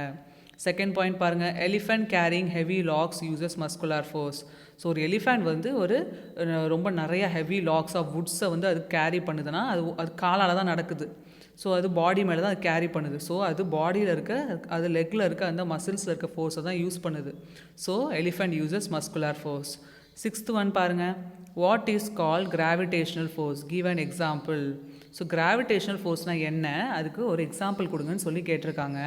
செகண்ட் பாயிண்ட் பாருங்கள். Elephant carrying heavy logs uses muscular force. So ஒரு எலிஃபென்ட் வந்து ரொம்ப நிறைய ஹெவி லாக்ஸ் ஆஃப் வுட்ஸை வந்து அது கேரி பண்ணுதுன்னா அது காலால் தான் நடக்குது. ஸோ அது பாடி மேலே தான் அது கேரி பண்ணுது. ஸோ அது பாடியில் இருக்க, அது லெக்கில் இருக்க அந்த மசில்ஸில் இருக்க ஃபோர்ஸை தான் யூஸ் பண்ணுது. So elephant uses muscular force. Sixth one பாருங்கள். What is call gravitational force? Give an example. So gravitational ஃபோர்ஸ்னால் என்ன, அதுக்கு ஒரு எக்ஸாம்பிள் கொடுங்கன்னு சொல்லி கேட்டிருக்காங்க.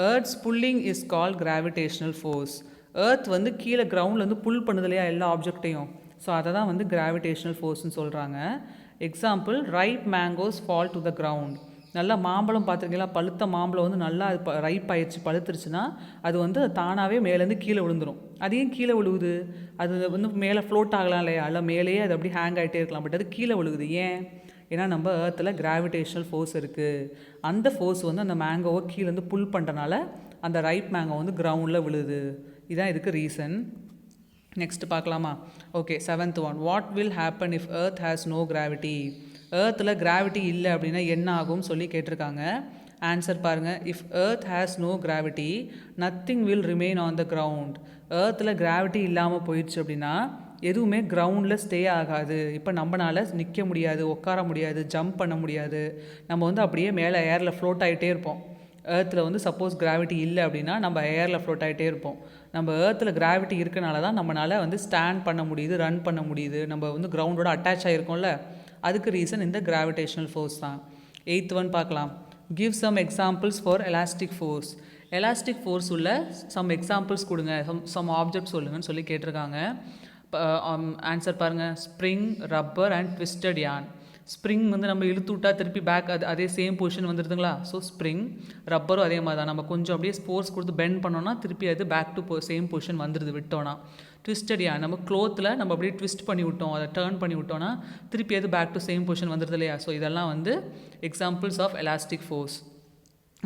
Earth's pulling is call gravitational force. Earth வந்து கீழே கிரவுண்டில் புல் பண்ணுது இல்லையா எல்லா ஆப்ஜெக்டையும். ஸோ அதை தான் வந்து கிராவிடேஷ்னல் ஃபோர்ஸ்னு சொல்கிறாங்க. Example. Ripe mangoes fall to the ground. நல்லா மாம்பழம் பார்த்துருக்கீங்களா, பழுத்த மாம்பழம் வந்து நல்லா அது ரைப் ஆயிடுச்சு, பழுத்துருச்சுன்னா அது வந்து தானாகவே மேலேருந்து கீழே விழுந்துடும். அது ஏன் கீழே விழுகுது? அது வந்து மேலே ஃப்ளோட் ஆகலாம் இல்லையா, அல்ல மேலேயே அது அப்படி ஹேங் ஆகிட்டே இருக்கலாம். பட் அது கீழே விழுகுது ஏன்? ஏன்னா நம்ம ஏர்த்தில் கிராவிடேஷனல் ஃபோர்ஸ் இருக்குது. அந்த ஃபோர்ஸ் வந்து அந்த மேங்கோவை கீழேருந்து புல் பண்ணுறனால அந்த ரைப் மேங்கோ வந்து கிரவுண்டில் விழுது. இதுதான் இதுக்கு ரீசன். நெக்ஸ்ட் பார்க்கலாமா? Okay, 7th one. What will happen if earth has no gravity? ஏர்த்தில் கிராவிட்டி இல்லை அப்படின்னா என்ன ஆகும்னு சொல்லி கேட்டிருக்காங்க. ஆன்சர் பாருங்கள். If earth has no gravity nothing will remain on the ground. ஏர்த்தில் கிராவிட்டி இல்லாமல் போயிடுச்சு அப்படின்னா எதுவுமே கிரவுண்டில் ஸ்டே ஆகாது. இப்போ நம்மளால் நிற்க முடியாது, உட்கார முடியாது, ஜம்ப் பண்ண முடியாது. நம்ம வந்து அப்படியே மேலே ஏரில் ஃப்ளோட் ஆகிட்டே இருப்போம். ஏர்த்தில் வந்து சப்போஸ் கிராவிட்டி இல்லை அப்படின்னா நம்ம ஏரில் ஃப்ளோட் ஆகிட்டே இருப்போம். நம்ம ஏர்த்தில் கிராவிட்டி இருக்கனால தான் நம்மளால் வந்து ஸ்டாண்ட் பண்ண முடியுது, ரன் பண்ண முடியுது. நம்ம வந்து கிரவுண்டோட அட்டாச் ஆகிருக்கோம்ல, அதுக்கு ரீசன் இந்த கிராவிடேஷனல் ஃபோர்ஸ் தான். 8th ஒன் பார்க்கலாம். Give some examples for elastic force. Elastic force உள்ள சம் எக்ஸாம்பிள்ஸ் கொடுங்க, சம் ஆப்ஜெக்ட் சொல்லுங்கன்னு சொல்லி கேட்டிருக்காங்க. ஆன்சர் பாருங்கள். Spring, rubber and twisted yarn. Spring வந்து நம்ம இழுத்து விட்டா திருப்பி பேக் அதே சேம் பொசிஷன் வந்துடுதுங்களா. ஸோ ஸ்ப்ரிங், ரப்பரும் அதே மாதிரி தான். நம்ம கொஞ்சம் அப்படியே ஃபோர்ஸ் கொடுத்து பெண்ட் பண்ணோன்னா திருப்பி அது பேக் டு சேம் பொசிஷன் வந்துடுது விட்டோன்னா. ட்விஸ்டட் யான், நம்ம க்ளோத்தில் நம்ம அப்படியே ட்விஸ்ட் பண்ணி விட்டோம், அதை டர்ன் பண்ணி விட்டோன்னா திருப்பி அது பேக் டு சேம் பொசிஷன் வந்துடுது இல்லையா. ஸோ இதெல்லாம் வந்து examples of elastic force.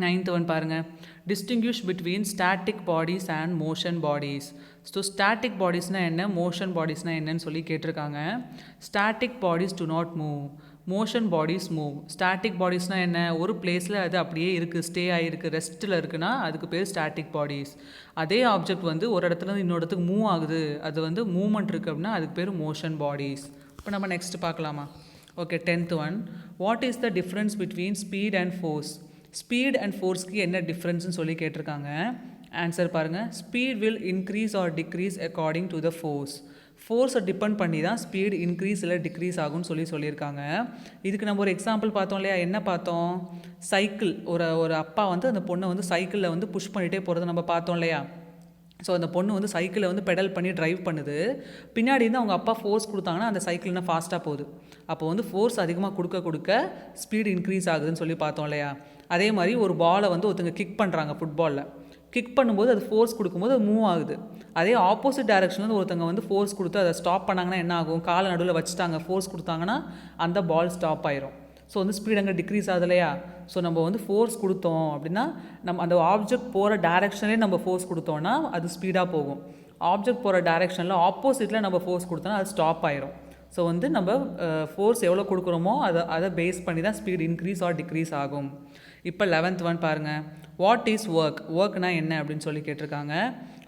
9th one பாருங்கள். Distinguish between static bodies and motion bodies. So static பாடிஸ்னால் என்ன, மோஷன் பாடிஸ்னால் என்னன்னு சொல்லி கேட்டிருக்காங்க. Static bodies do not move, motion bodies move. Static பாடிஸ்னால் என்ன, ஒரு பிளேஸில் அது அப்படியே இருக்குது, ஸ்டே ஆகிருக்கு, ரெஸ்ட்டில் இருக்குன்னா அதுக்கு பேர் ஸ்டாட்டிக் பாடிஸ். அதே ஆப்ஜெக்ட் வந்து ஒரு இடத்துலேருந்து இன்னொரு இடத்துக்கு மூவ் ஆகுது, அது வந்து மூவ்மெண்ட் இருக்குது அப்படின்னா அதுக்கு பேர் மோஷன் பாடிஸ். இப்போ நம்ம நெக்ஸ்ட் பார்க்கலாமா? Okay, 10th one. What is the difference between speed and force? Speed and ஃபோர்ஸ்க்கு என்ன டிஃப்ரென்ஸ்னு சொல்லி கேட்டிருக்காங்க. ஆன்சர் பாருங்கள். Speed will increase or decrease according to the force. ஃபோர்ஸை டிபெண்ட் பண்ணி தான் ஸ்பீட் இன்க்ரீஸ் இல்லை டிக்ரீஸ் ஆகும்னு சொல்லியிருக்காங்க. இதுக்கு நம்ம ஒரு எக்ஸாம்பிள் பார்த்தோம் இல்லையா. என்ன பார்த்தோம்? சைக்கிள். ஒரு அப்பா வந்து அந்த பொண்ணை வந்து சைக்கிளில் வந்து புஷ் பண்ணிகிட்டே போகிறத நம்ம பார்த்தோம் இல்லையா. ஸோ அந்த பொண்ணு வந்து சைக்கிளை வந்து பெடல் பண்ணி ட்ரைவ் பண்ணுது. பின்னாடி இருந்து அவங்க அப்பா ஃபோர்ஸ் கொடுத்தாங்கன்னா அந்த சைக்கிள் இன்னும் ஃபாஸ்ட்டாக போகுது. அப்போ வந்து ஃபோர்ஸ் அதிகமாக கொடுக்க ஸ்பீடு இன்க்ரீஸ் ஆகுதுன்னு சொல்லி பார்த்தோம் இல்லையா. அதே மாதிரி ஒரு பாலை வந்து ஒருத்தங்க கிக் பண்ணுறாங்க ஃபுட்பாலில். கிக் பண்ணும்போது அது ஃபோர்ஸ் கொடுக்கும்போது அது மூவ் ஆகுது. அதே ஆப்போசிட் டைரக்ஷன் வந்து ஒருத்தங்க வந்து ஃபோர்ஸ் கொடுத்து அதை ஸ்டாப் பண்ணாங்கன்னா என்ன ஆகும்? காலை நடுவில் வச்சுட்டாங்க, ஃபோர்ஸ் கொடுத்தாங்கன்னா அந்த பால் ஸ்டாப் ஆயிரும். ஸோ வந்து ஸ்பீட் அங்கே டிக்ரீஸ் ஆகுது இல்லையா. ஸோ நம்ம வந்து ஃபோர்ஸ் கொடுத்தோம் அப்படின்னா நம்ம அந்த ஆப்ஜெக்ட் போகிற டைரக்ஷன்லேயே நம்ம ஃபோர்ஸ் கொடுத்தோன்னா அது ஸ்பீடாக போகும். ஆப்ஜெக்ட் போகிற டைரக்ஷனில் ஆப்போசிட்டில் நம்ம ஃபோர்ஸ் கொடுத்தோன்னா அது ஸ்டாப் ஆயிரும். ஸோ வந்து நம்ம ஃபோர்ஸ் எவ்வளோ கொடுக்குறோமோ அதை பேஸ் பண்ணி தான் ஸ்பீட் இன்க்ரீஸ் ஆர் டிக்ரீஸ் ஆகும். இப்போ 11th ஒன் பாருங்கள். What is work? ஒர்க்னா என்ன அப்படின்னு சொல்லி கேட்டிருக்காங்க.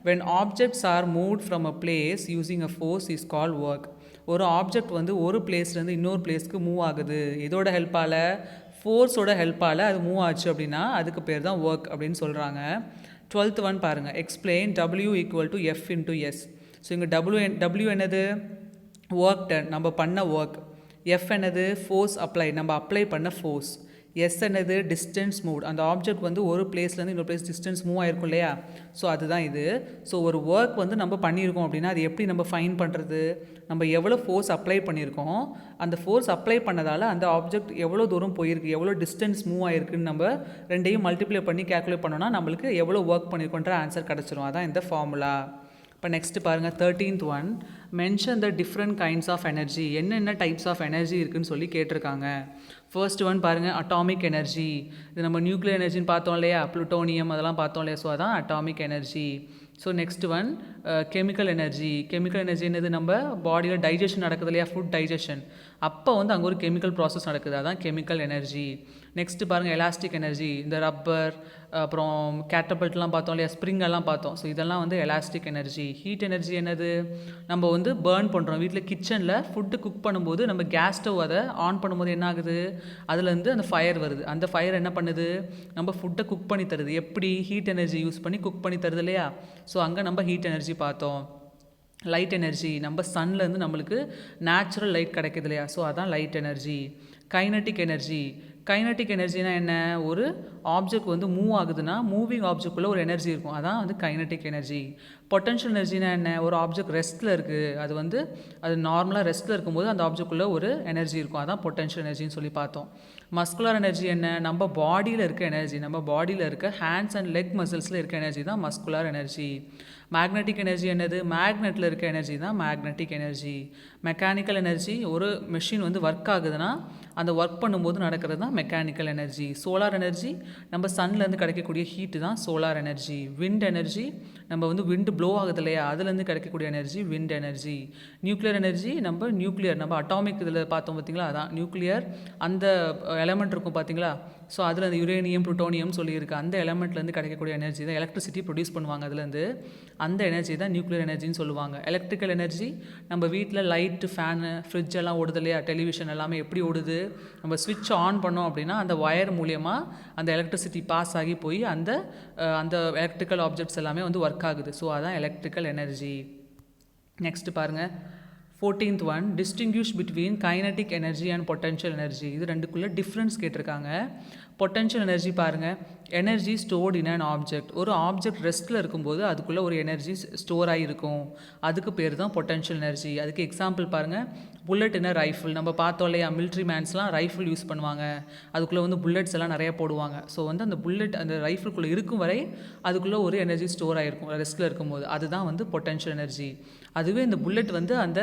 when objects are moved from a place using a force is called work. ஒரு ஆப்ஜெக்ட் வந்து ஒரு பிளேஸ்லேருந்து இன்னொரு பிளேஸ்க்கு மூவ் ஆகுது, இதோட ஹெல்ப்பால், ஃபோர்ஸோட ஹெல்ப்பால் அது மூவ் ஆச்சு அப்படின்னா அதுக்கு பேர் தான் ஒர்க் அப்படின்னு சொல்கிறாங்க. 12th ஒன் பாருங்கள். Explain W = F × S. So இங்கே W என்னது? ஒர்க் டன், நம்ம பண்ண ஒர்க். F என்னது? ஃபோர்ஸ் அப்ளை, நம்ம அப்ளை பண்ண ஃபோர்ஸ். எஸ் என்னது? டிஸ்டன்ஸ் மூவ், அந்த ஆப்ஜெக்ட் வந்து ஒரு பிளேஸ்லேருந்து இன்னொரு பிளேஸ் டிஸ்டன்ஸ் மூவ் ஆயிருக்கும் இல்லையா. ஸோ அதுதான் இது. ஸோ ஒரு ஒர்க் வந்து நம்ம பண்ணியிருக்கோம் அப்படின்னா அது எப்படி நம்ம ஃபைன் பண்ணுறது? நம்ம எவ்வளோ ஃபோர்ஸ் அப்ளை பண்ணியிருக்கோம், அந்த ஃபோர்ஸ் அப்ளை பண்ணதால் அந்த ஆப்ஜெக்ட் எவ்வளோ தூரம் போயிருக்கு, எவ்வளோ டிஸ்டன்ஸ் மூவ் ஆயிருக்குன்னு நம்ம ரெண்டையும் மல்டிப்ளை பண்ணி கேல்குலேட் பண்ணோன்னா நம்மளுக்கு எவ்வளோ ஒர்க் பண்ணியிருக்கோன்ற ஆன்சர் கிடச்சிரும். அதான் இந்த ஃபார்முலா. இப்போ நெக்ஸ்ட் பாருங்கள். 13th one. Mention the different kinds of energy. என்னென்ன டைப்ஸ் ஆஃப் எனர்ஜி இருக்குதுன்னு சொல்லி கேட்டிருக்காங்க. ஃபர்ஸ்ட் ஒன் பாருங்கள். Atomic energy. இது நம்ம நியூக்ளியர் எனர்ஜின்னு பார்த்தோம் இல்லையா, ப்ளூட்டோனியம் அதெல்லாம் பார்த்தோம் இல்லையா. ஸோ அதான் atomic energy. So next one chemical energy. Chemical energy என்னது? நம்ம பாடியில் டைஜஷன் நடக்குது இல்லையா, ஃபுட் டைஜஷன், அப்போ வந்து அங்கே ஒரு கெமிக்கல் ப்ராசஸ் நடக்குது, அதான் கெமிக்கல் எனர்ஜி. நெக்ஸ்ட்டு பாருங்கள் எலாஸ்டிக் எனர்ஜி. இந்த ரப்பர், அப்புறம் கேட்டபல்ட்லாம் பார்த்தோம் இல்லையா, ஸ்ப்ரிங்கெல்லாம் பார்த்தோம். ஸோ இதெல்லாம் வந்து எலாஸ்டிக் எனர்ஜி. ஹீட் எனர்ஜி என்னது? நம்ம வந்து பேர்ன் பண்ணுறோம் வீட்டில் கிச்சனில் ஃபுட்டு குக் பண்ணும்போது நம்ம கேஸ் ஸ்டவ் அதை ஆன் பண்ணும்போது என்ன ஆகுது, அதுலேருந்து அந்த ஃபயர் வருது. அந்த ஃபயர் என்ன பண்ணுது? நம்ம ஃபுட்டை குக் பண்ணி தருது. எப்படி? ஹீட் எனர்ஜி யூஸ் பண்ணி குக் பண்ணி தருது இல்லையா. ஸோ அங்கே நம்ம ஹீட் எனர்ஜி பார்த்தோம். லைட் எனர்ஜி, நம்ம சன்லேருந்து நம்மளுக்கு நேச்சுரல் லைட் கிடைக்குது இல்லையா, ஸோ அதான் light energy. Kinetic energy. Kinetic எனர்ஜினா என்ன? ஒரு ஆப்ஜெக்ட் வந்து மூவ் ஆகுதுன்னா மூவிங் ஆப்ஜெக்ட்குள்ளே ஒரு எனர்ஜி இருக்கும், அதான் வந்து கைனட்டிக் எனர்ஜி. பொட்டன்ஷியல் எனர்ஜினா என்ன? ஒரு ஆப்ஜெக்ட் ரெஸ்ட்டில் இருக்குது, அது நார்மலாக ரெஸ்ட்டில் இருக்கும்போது அந்த ஆப்ஜெக்ட்குள்ளே ஒரு எனர்ஜி இருக்கும், அதான் பொட்டன்ஷியல் எனர்ஜின்னு சொல்லி பார்த்தோம். மஸ்குலர் எனர்ஜி என்ன? நம்ம பாடியில் இருக்க எனர்ஜி, நம்ம பாடியில் இருக்க ஹேண்ட்ஸ் அண்ட் லெக் மசில்ஸில் இருக்க எனர்ஜி தான் மஸ்குலர் எனர்ஜி. மேக்னெட்டிக் எனர்ஜி என்னது? மேக்னெட்டில் இருக்க எனர்ஜி தான் மேக்னெட்டிக் எனர்ஜி. மெக்கானிக்கல் எனர்ஜி, ஒரு மெஷின் வந்து ஒர்க் ஆகுதுன்னா அந்த ஒர்க் பண்ணும்போது நடக்கிறது தான் மெக்கானிக்கல் எனர்ஜி. சோலார் எனர்ஜி, நம்ம சன்லேருந்து கிடைக்கக்கூடிய ஹீட்டு தான் சோலார் எனர்ஜி. விண்ட் எனர்ஜி, நம்ம வந்து விண்டு ப்ளோ ஆகுது இல்லையா, அதுலேருந்து கிடைக்கக்கூடிய energy wind energy. Nuclear energy, நம்ம அட்டாமிக் இதில் பார்த்தோம் பார்த்தீங்களா, அதான் நியூக்ளியர். அந்த எலமெண்ட் இருக்கும் பார்த்தீங்களா, ஸோ அதில் அந்த யுரேனியம் ப்ளூட்டோனியம் சொல்லியிருக்கு, அந்த எலமெண்ட்லேருந்து கிடைக்கக்கூடிய எனர்ஜி தான் எலக்ட்ரிசிட்டி ப்ரொடியூஸ் பண்ணுவாங்க அதுலேருந்து. அந்த எனர்ஜி தான் நியூக்ளியர் எனர்ஜின்னு சொல்லுவாங்க. எலக்ட்ரிக்கல் எனர்ஜி, நம்ம வீட்டில் லைட்டு, ஃபேனு, ஃப்ரிட்ஜ் எல்லாம் ஓடுது இல்லையா, டெலிவிஷன் எல்லாமே எப்படி ஓடுது, நம்ம ஸ்விட்ச் ஆன் பண்ணோம் அப்படின்னா அந்த ஒயர் மூலியமாக அந்த எலக்ட்ரிசிட்டி பாஸ் ஆகி போய் அந்த அந்த எலக்ட்ரிக்கல் ஆப்ஜெக்ட்ஸ் எல்லாமே வந்து ஒர்க் ஆகுது. ஸோ அதான் எலக்ட்ரிக்கல் எனர்ஜி. நெக்ஸ்ட் பாருங்கள், 14th one, distinguish between kinetic energy and potential energy. இது ரெண்டுக்குள்ளே டிஃப்ரென்ஸ் கேட்டிருக்காங்க. பொட்டன்ஷியல் எனர்ஜி பாருங்கள், energy stored in an object. ஒரு ஆப்ஜெக்ட் ரெஸ்ட்டில் இருக்கும்போது அதுக்குள்ளே ஒரு எனர்ஜி ஸ்டோர் ஆகிருக்கும், அதுக்கு பேர் தான் பொட்டன்ஷியல் எனர்ஜி. அதுக்கு எக்ஸாம்பிள் பாருங்கள், புல்லட் இன் ரைஃபிள். நம்ம பார்த்தோம் இல்லையா, மிலிட்ரி மேன்ஸ்லாம் ரைஃபிள் யூஸ் பண்ணுவாங்க, அதுக்குள்ளே வந்து புல்லட்ஸ் எல்லாம் நிறைய போடுவாங்க. ஸோ வந்து அந்த புல்லட் அந்த ரைஃபிள்குள்ளே இருக்கும் வரை அதுக்குள்ளே ஒரு எனர்ஜி ஸ்டோர் ஆகிருக்கும் ரெஸ்ட்டில் இருக்கும்போது, அதுதான் வந்து பொட்டன்ஷியல் எனர்ஜி. அதுவே இந்த புல்லட் வந்து அந்த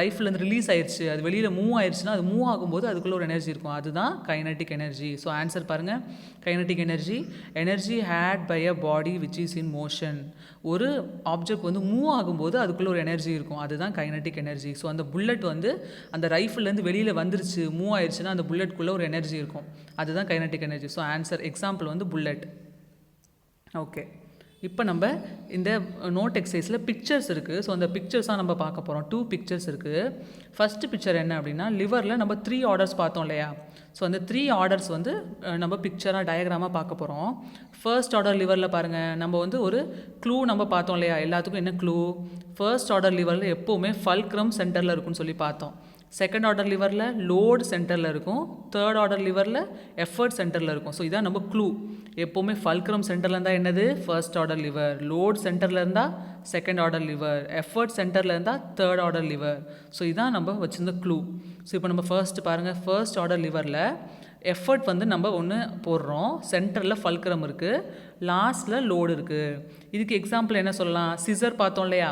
ரைஃபிள்லேருந்து ரிலீஸ் ஆயிடுச்சு, அது வெளியில் மூவ் ஆயிடுச்சுன்னா, அது மூவ் ஆகும்போது அதுக்குள்ளே ஒரு எனர்ஜி இருக்கும், அதுதான் கைனட்டிக் எனர்ஜி. ஸோ ஆன்சர் பாருங்கள், kinetic energy, energy had by a body which is in motion. ஒரு ஆப்ஜெக்ட் வந்து மூவ் ஆகும்போது அதுக்குள்ளே ஒரு எனர்ஜி இருக்கும், அதுதான் கைனட்டிக் எனர்ஜி. ஸோ அந்த புல்லட் வந்து அந்த ரைஃபிள்லேருந்து வெளியில் வந்துருச்சு, மூவ் ஆயிடுச்சுன்னா அந்த புல்லட்குள்ளே ஒரு எனர்ஜி இருக்கும், அதுதான் kinetic energy. So answer example வந்து புல்லட். ஓகே, இப்போ நம்ம இந்த நோட் எக்ஸசைஸில் பிக்சர்ஸ் இருக்குது. ஸோ அந்த பிக்சர்ஸாக நம்ம பார்க்க போகிறோம். 2 பிக்சர்ஸ் இருக்குது. ஃபஸ்ட்டு பிக்சர் என்ன அப்படின்னா, லிவரில் நம்ம 3 ஆர்டர்ஸ் பார்த்தோம் இல்லையா, ஸோ அந்த 3 ஆர்டர்ஸ் வந்து நம்ம பிக்சராக டயக்ராமாக பார்க்க போகிறோம். ஃபர்ஸ்ட் ஆர்டர் லிவரில் பாருங்கள், நம்ம வந்து ஒரு க்ளூ நம்ம பார்த்தோம் இல்லையா, எல்லாத்துக்கும் என்ன க்ளூ, ஃபர்ஸ்ட் ஆர்டர் லிவரில் எப்போவுமே ஃபல்க்ரம் சென்டரில் இருக்குன்னு சொல்லி பார்த்தோம். செகண்ட் ஆர்டர் லிவரில் லோடு சென்டரில் இருக்கும், தேர்ட் ஆர்டர் லிவரில் எஃபர்ட் சென்டரில் இருக்கும். ஸோ இதான் நம்ம க்ளூ. எப்போவுமே ஃபல்க்ரம் சென்டரில் இருந்தால் என்னது, ஃபர்ஸ்ட் ஆர்டர் லிவர், லோட் சென்டரில் இருந்தால் செகண்ட் ஆர்டர் லிவர், எஃபர்ட் சென்டரில் இருந்தால் தேர்ட் ஆர்டர் லிவர். ஸோ இதான் நம்ம வச்சுருந்த க்ளூ. ஸோ இப்போ நம்ம ஃபர்ஸ்ட் பாருங்கள், ஃபர்ஸ்ட் ஆர்டர் லிவரில் எஃபர்ட் வந்து நம்ம ஒன்று போடுறோம், சென்டரில் ஃபல்க்ரம் இருக்குது, லாஸ்ட்டில் லோடு இருக்குது. இதுக்கு எக்ஸாம்பிள் என்ன சொல்லலாம், சிசர் பார்த்தோம் இல்லையா,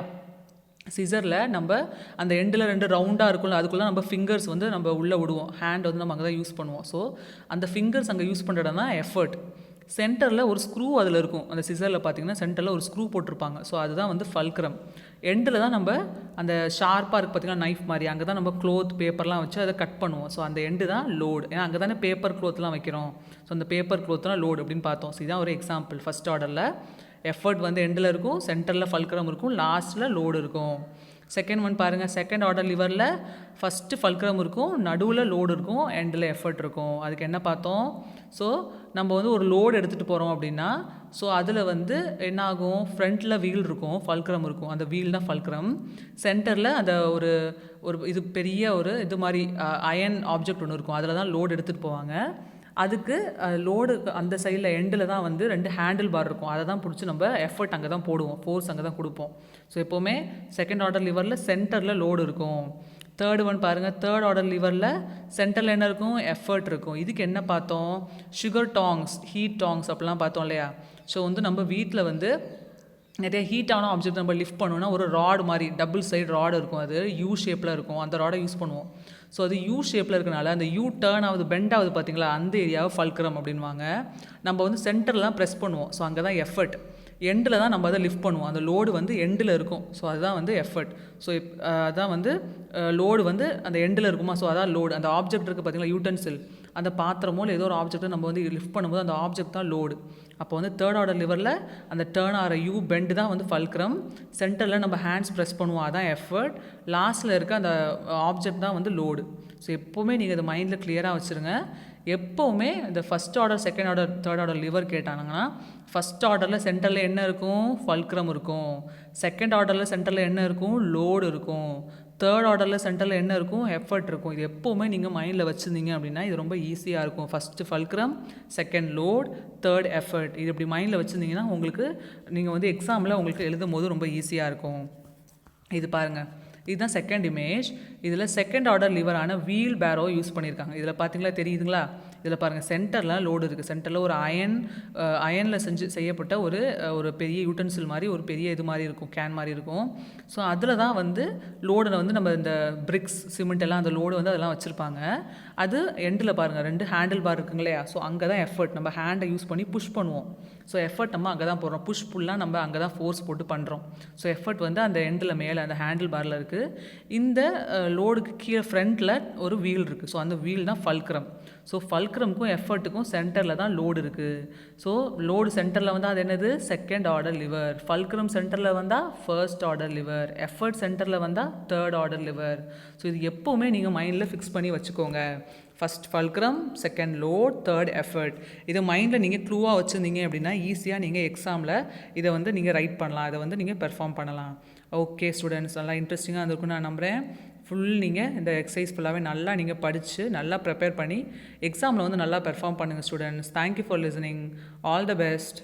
சிசரில் நம்ம அந்த எண்டில் 2 ரவுண்டாக இருக்கும்ல, அதுக்குள்ளே நம்ம ஃபிங்கர்ஸ் வந்து நம்ம உள்ளே விடுவோம், ஹேண்ட் வந்து நம்ம அங்கே தான் யூஸ் பண்ணுவோம். ஸோ அந்த ஃபிங்கர்ஸ் அங்கே யூஸ் பண்ணுறது தான் எஃபர்ட். சென்டரில் ஒரு ஸ்க்ரூ அதில் இருக்கும், அந்த சிசரில் பார்த்திங்கன்னா சென்டரில் ஒரு ஸ்க்ரூ போட்டிருப்பாங்க. ஸோ அதுதான் வந்து ஃபல்க்ரம். எண்டில் தான் நம்ம அந்த ஷார்ப்பாக இருக்குது பார்த்திங்கன்னா, நைஃப் மாதிரி, அங்கே தான் நம்ம க்ளோத் பேப்பர்லாம் வச்சு அதை கட் பண்ணுவோம். ஸோ அந்த எண்டு தான் லோடு, ஏன்னா அங்கே தானே பேப்பர் க்ளோத்லாம் வைக்கிறோம். ஸோ அந்த பேப்பர் க்ளோத்லாம் லோடு அப்படின்னு பார்த்தோம். ஸோ இதுதான் ஒரு எக்ஸாம்பிள். ஃபஸ்ட் ஆர்டரில் எஃபர்ட் வந்து எண்டில் இருக்கும், சென்டரில் ஃபல்க்ரம் இருக்கும், லாஸ்ட்டில் லோடு இருக்கும். செகண்ட் ஒன் பாருங்கள், செகண்ட் ஆர்டர் லிவரில் ஃபஸ்ட்டு ஃபல்க்ரம் இருக்கும், நடுவில் லோடு இருக்கும், எண்டில் எஃபர்ட் இருக்கும். அதுக்கு என்ன பார்த்தோம், ஸோ நம்ம வந்து ஒரு லோடு எடுத்துகிட்டு போகிறோம் அப்படின்னா, ஸோ அதில் வந்து என்ன ஆகும், ஃப்ரண்ட்டில் வீல் இருக்கும், ஃபல்க்ரம் இருக்கும், அந்த வீல் தான் ஃபல்க்ரம். சென்டரில் அந்த ஒரு இது பெரிய ஒரு இது மாதிரி அயன் ஆப்ஜெக்ட் ஒன்று இருக்கும், அதில் தான் லோடு எடுத்துகிட்டு போவாங்க. அதுக்கு லோடு அந்த சைடில் எண்டில் தான் வந்து 2 ஹேண்டில் பார் இருக்கும், அதை தான் பிடிச்சி நம்ம எஃபர்ட் அங்கே தான் போடுவோம், ஃபோர்ஸ் அங்கே தான் கொடுப்போம். ஸோ எப்போவுமே செகண்ட் ஆர்டர் லிவரில் சென்டரில் லோடு இருக்கும். தேர்டு ஒன் பாருங்கள், தேர்ட் ஆர்டர் லிவரில் சென்டரில் என்ன இருக்கும், எஃபர்ட் இருக்கும். இதுக்கு என்ன பார்த்தோம், சுகர் டாங்ஸ், ஹீட் டாங்ஸ் அப்படிலாம் பார்த்தோம் இல்லையா. ஸோ வந்து நம்ம வீட்டில் வந்து நிறைய ஹீட்டான ஆப்ஜெக்ட் நம்ம லிஃப்ட் பண்ணோன்னா ஒரு ராடு மாதிரி டபுள் சைடு ராடு இருக்கும், அது யூ ஷேப்பில் இருக்கும், அந்த ராடை யூஸ் பண்ணுவோம். ஸோ அது யூ ஷேப்பில் இருக்கனால அந்த யூ டேர்ன் ஆகுது, பெண்ட் ஆகுது பார்த்தீங்களா, அந்த ஏரியாவை ஃபல்க்ரம் அப்படின்வாங்க. நம்ம வந்து சென்டரில் தான் ப்ரெஸ் பண்ணுவோம், ஸோ அங்கே தான் எஃபர்ட். எண்டில் தான் நம்ம அதை லிஃப்ட் பண்ணுவோம், அந்த லோடு வந்து எண்டில் இருக்கும், ஸோ அதுதான் வந்து எஃபர்ட். ஸோ அதான் வந்து லோடு வந்து அந்த எண்டில் இருக்குமா, ஸோ அதான் லோடு. அந்த ஆப்ஜெக்ட் இருக்குது பார்த்தீங்களா, யூட்டன்சில், அந்த பாத்திரமோ இல்லை ஏதோ ஒரு ஆப்ஜெக்ட்டை நம்ம வந்து லிஃப்ட் பண்ணும்போது அந்த ஆப்ஜெக்ட் தான் லோடு. அப்போ வந்து தேர்ட் ஆர்டர் லிவரில் அந்த டேர்ன் ஆகிற யூ பெண்டு தான் வந்து ஃபல்க்ரம், சென்டரில் நம்ம ஹேண்ட்ஸ் ப்ரெஸ் பண்ணுவோம், அதான் எஃபர்ட், லாஸ்ட்டில் இருக்க அந்த ஆப்ஜெக்ட் தான் வந்து லோடு. ஸோ எப்போவுமே நீங்கள் அதை மைண்டில் கிளியராக வச்சுருங்க. எப்போவுமே இந்த first order, second order, third order liver கேட்டாங்கன்னா, ஃபஸ்ட் ஆர்டரில் சென்டரில் என்ன இருக்கும், ஃபல்க்ரம் இருக்கும். செகண்ட் ஆர்டரில் சென்டரில் என்ன இருக்கும், லோடு இருக்கும். தேர்ட் ஆர்டரில் சென்டரில் என்ன இருக்கும், எஃபர்ட் இருக்கும். இது எப்போவுமே நீங்கள் மைண்டில் வச்சுருந்தீங்க அப்படின்னா இது ரொம்ப ஈஸியாக இருக்கும். First fulcrum, second load, third effort. இது இப்படி மைண்டில் வச்சுருந்தீங்கன்னா உங்களுக்கு நீங்கள் வந்து எக்ஸாமில் உங்களுக்கு எழுதும் போது ரொம்ப ஈஸியாக இருக்கும். இது பாருங்கள், இதுதான் செகண்ட் இமேஜ். இதில் செகண்ட் ஆர்டர் லிவரான வீல் பேரோ யூஸ் பண்ணியிருக்காங்க. இதில் பார்த்தீங்களா, தெரியுதுங்களா, இதில் பாருங்கள் சென்டரில் லோடு இருக்குது. சென்டரில் ஒரு அயனில் செய்யப்பட்ட ஒரு பெரிய யூட்டன்சில் மாதிரி ஒரு பெரிய இது மாதிரி இருக்கும், கேன் மாதிரி இருக்கும். ஸோ அதில் தான் வந்து லோடில் வந்து நம்ம இந்த பிரிக்ஸ் சிமெண்ட் எல்லாம் அந்த லோடு வந்து அதெல்லாம் வச்சுருப்பாங்க. அது எண்டில் பாருங்கள் 2 ஹேண்டில் பார் இருக்குங்க இல்லையா? ஸோ அங்கே தான் எஃபர்ட், நம்ம ஹேண்டை யூஸ் பண்ணி புஷ் பண்ணுவோம். ஸோ எஃபர்ட் நம்ம அங்கே தான் போடுறோம், புஷ் புல்லாம் நம்ம அங்கே தான் ஃபோர்ஸ் போட்டு பண்ணுறோம். ஸோ எஃபர்ட் வந்து அந்த எண்டில் மேலே அந்த ஹேண்டில் பாரில் இருக்குது. இந்த லோடுக்கு கீழே ஃப்ரண்ட்டில் ஒரு வீல் இருக்குது. ஸோ அந்த வீல் தான் ஃபல்க்ரம். ஸோ ஃபல்க்ரமுக்கும் எஃபர்ட்டுக்கும் சென்டரில் தான் லோடு இருக்குது. ஸோ லோடு சென்டரில் வந்தால் அது என்னது? Second order liver. ஃபல்க்ரம் சென்டரில் வந்தால் ஃபர்ஸ்ட் ஆர்டர் லிவர். எஃபர்ட் சென்டரில் வந்தால் தேர்ட் ஆர்டர் லிவர். ஸோ இது எப்போவுமே நீங்கள் மைண்டில் ஃபிக்ஸ் பண்ணி வச்சுக்கோங்க. First fulcrum, second load, third effort. இதை மைண்டில் நீங்கள் க்ளூவாக வச்சுருந்தீங்க அப்படின்னா ஈஸியாக நீங்கள் எக்ஸாமில் இதை வந்து நீங்கள் ரைட் பண்ணலாம், இதை வந்து நீங்கள் பெர்ஃபார்ம் பண்ணலாம். ஓகே ஸ்டூடெண்ட்ஸ், நல்லா இன்ட்ரெஸ்டிங்காக இருந்திருக்குன்னு நான் நம்புகிறேன். நீங்கள் இந்த எக்ஸசைஸ் ஃபுல்லாகவே நல்லா நீங்கள் படித்து நல்லா ப்ரிப்பேர் பண்ணி எக்ஸாமில் வந்து நல்லா பெர்ஃபார்ம் பண்ணுங்கள் students. Thank you for listening. All the best.